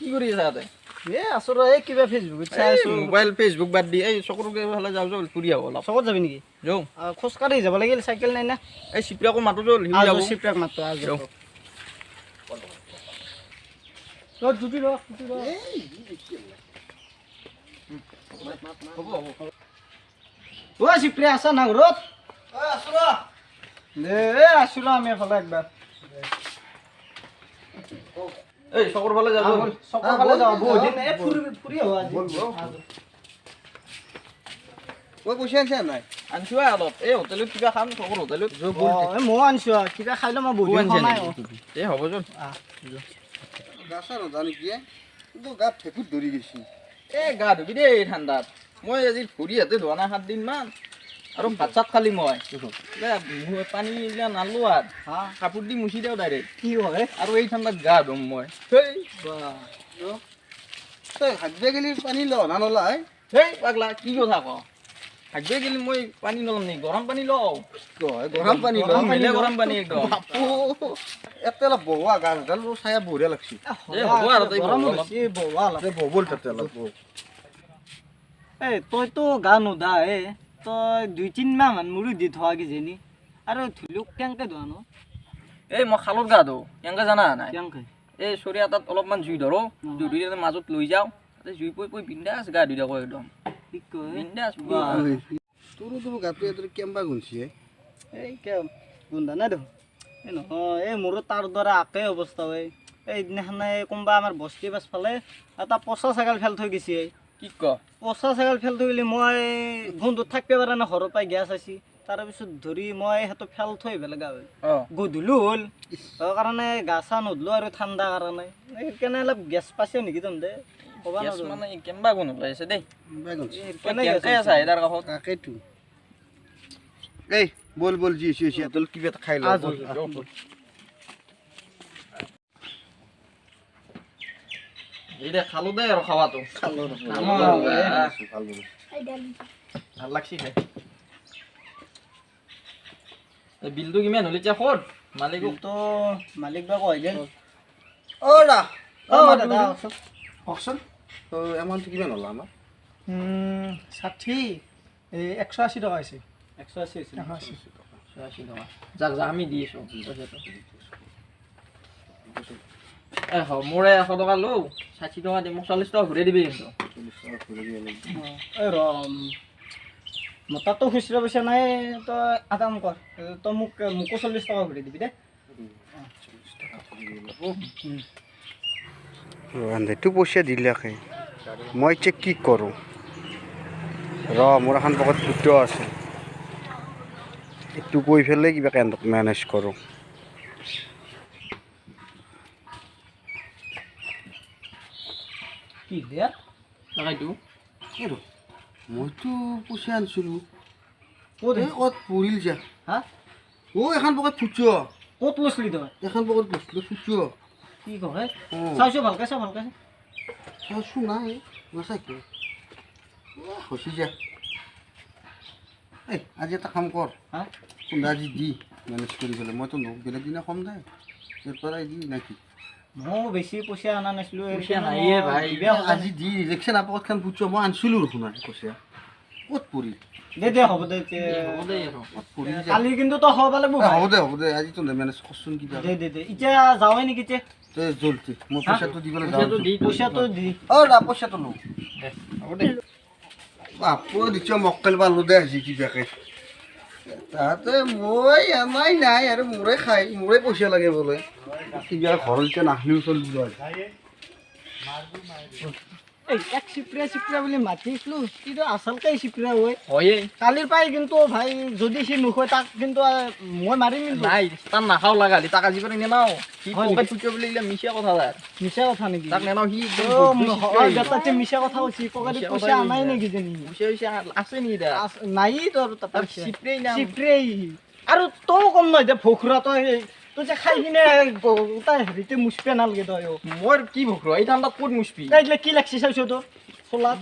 কি কৰি আছা তাতে? আছো ৰ কিবা ফেচবুকত চাই আছো। মোবাইল ফেচবুক বাদ দি এই চকৰকে ফালে যাওঁ যাওঁ ফুৰি আহো অলপ। চকত যাবি নেকি? যাওঁ। খোজকাঢ়ি যাব লাগিল, চাইকেল নাই না। এই চিপ্ৰাকো মাতো যাওঁ সি যাব। চিপ্ৰাক মাতো যাওঁ। চিপ্ৰে আছা না ঘৰত? আছো ৰ আমি এফালে একবাৰ। এই চকৰ ফালে যাওঁ যাওঁ। চকৰ ফালে যাওঁ বহুত দিন ফুৰি আহো আজি। পইচা আনছা নাই? আনছো অলপ এই হোটেলত কিবা খাম চকৰ হোটেলত। ময়ো আনিছো কিবা খাই লম বহুত দিন খোৱা নাই। এই হ'ব যোন। গা চা নাজানো কি কিন্তু গাত ঠেকুত ধৰি গৈছি। এই গা ধুবি দেই ঠাণ্ডাত। মই আজি ভৰি হাতে ধোৱা নাই 7 দিন মান। আৰু ভাত চাত খালি মই পানী এইগিলা নালো আৰু কাপোৰ দি মুচি দিওঁ ডাইৰেক্ট। কি হয় আৰু এই ঠাণ্ডাত গা ধুম মই। তই হাজিৰা গেলি পানী ল না নলা সেই পাগলা কি কথা ক? হাজিৰা গেলি মই পানী নলম নেকি? গৰম পানী লওঁ। গৰম পানী ল গৰম পানী একদম। এতে অলপ বহোৱা গাছ এডাল চায়া বঢ়িয়া লাগছি। এই হ'ব আৰু তই বহবল তাতে অলপ তইতো গা নোধা তই 2-3 মাহ মান মুড়ি দি থোৱা কিজানি আৰু ধুলুক কেনেকে ধোৱা ন? এই মই খালত গা ধো কেনেকে জানা নাই? কেনেকে? এই চৰিয়া তাত অলপমান জুই ধৰো, জুই ধৰি মাজত লৈ যাওঁ, তাতে জুই পৰি বিন্দাছ গা ধুই থাকো একদম। কি কয় বিন্দাছ। তোৰ গাটো এদৰে কেম্বা গুণছি গোন্ধা নাই দেখোন। নহয় মোৰো তাৰ দৰে একে অৱস্থা হয়। এইদিনাখনে কোনোবা আমাৰ বস্তি পাছফালে এটা পচা ছাগাল ফেল থৈ গৈছে। কি ক? পচা ছাগাল ফেল থৈ গ'লে মই গোন্ধত থাকিব পৰা নাই, ঘৰৰ পৰাই গেছ আছি। তাৰপিছত ধৰি মই সেইটো ফেল থৈ আহিব লগা হ'ল। গধূলি হ'ল কাৰণে গা চা নোধলো আৰু ঠাণ্ডা কাৰণে সেইকাৰণে অলপ গেছ পাইছে নেকি তহঁতে ক'বা নোৱাৰো। মানে কেম্বা গুণ ওলাইছে দেই। তাকেইতো এই বল বল যি হৈছে তোৰ কিবা এটা খাই ল। এই দে খালো দে আৰু খাৱাটো। ভাল লাগছি খাই। বিলটো কিমান হ'ল এতিয়া ক'ত? মালিক বা কয় যেন কওকচোন এমাউণ্টটো কিমান হ'ল আমাৰ? 180 টকা হৈছে। 180 টকা। যাক আমি দি আছোঁ মোৰে 100 টকা লওঁ, 60 টকা দি মোক 40 টকা ঘূৰাই দিবি কিন্তু। মোৰ তাততো খুচৰা পইচা নাই, তই এটা কাম কৰ, তই মোকো 40 টকা ঘূৰাই দিবি দে। সেইটো পইচা দিলাকে মই এতিয়া কি কৰোঁ মোৰ এখন পকেট ফুটো আছে, এইটো কৈ পেলাই কিবা মেনেজ কৰোঁ। কি দিয়া মইতো পইচা আনিছিলোঁ ক'ত পৰিল যা এখন পকেট ফুটো। ক'ত লৈছিলি তই? এখন পকেট লৈছিলোঁ ফুটো। কি কয় চাইছো ভালকে চাইছো নাই নাচাইতো হৈছে যা। আজি এটা কাম কৰ আজি দি মেনেজ কৰি পেলাই মইতো বেলেগ দিনা কম দে ইয়াৰ পৰাই দি নাকি মই বেছি পইচা অনা নাছিলোঁ। আজি দি ইলেকশ্যন আপতখন পুছো মই আনিছিলোঁ দেখোন পইচা ক'ত পৰিল। দে হ'ব দে কালি কিন্তু তই হ'ব লাগিব। হ'ব দে আজি তই মেনেজ কৰচোন কিবা। দে এতিয়া যাওঁৱে নেকি তে জলদি মই পইচাটো দিবলৈ যাওঁ। পইচাটো দি পইচাটো লওঁ হ'ব দে বাপু দিছ মক্কেল পালোঁ দে আজি কিবাকে তাতে মই আমাই নাই আৰু মোৰে খাই মোৰে পইচা লাগে বোলে কিবা ঘৰত এতিয়া নাহিলেও চলিব। এক চিপ্ৰা বুলি মাতিছিলো কিন্তু আচলতে চিপ্ৰা হয় কালিৰ পৰাই কিন্তু ভাই যদি সি নকয় তাক কিন্তু মই মাৰিম নাই তাক নাখাওঁ লাগা তাক আজি পৰা নেমাও বুলি মিছা কথা মিছা কথা নেকি? তাক নেমাও সি মিছা কথা কৈছি পইচা আনাই নেকি আছে নেকি নাই তোৰ চিপ্ৰেই আৰু তই কম নহয় যে ভোখৰা তই যে খাই কিনে তাই হেৰিতে মুচপে নালাগে তই মোৰ কি ভোখৰা এই ঠাণ্ডাত ক'ত মুচপি কি লাগছি চাইছ তোৰ চলাত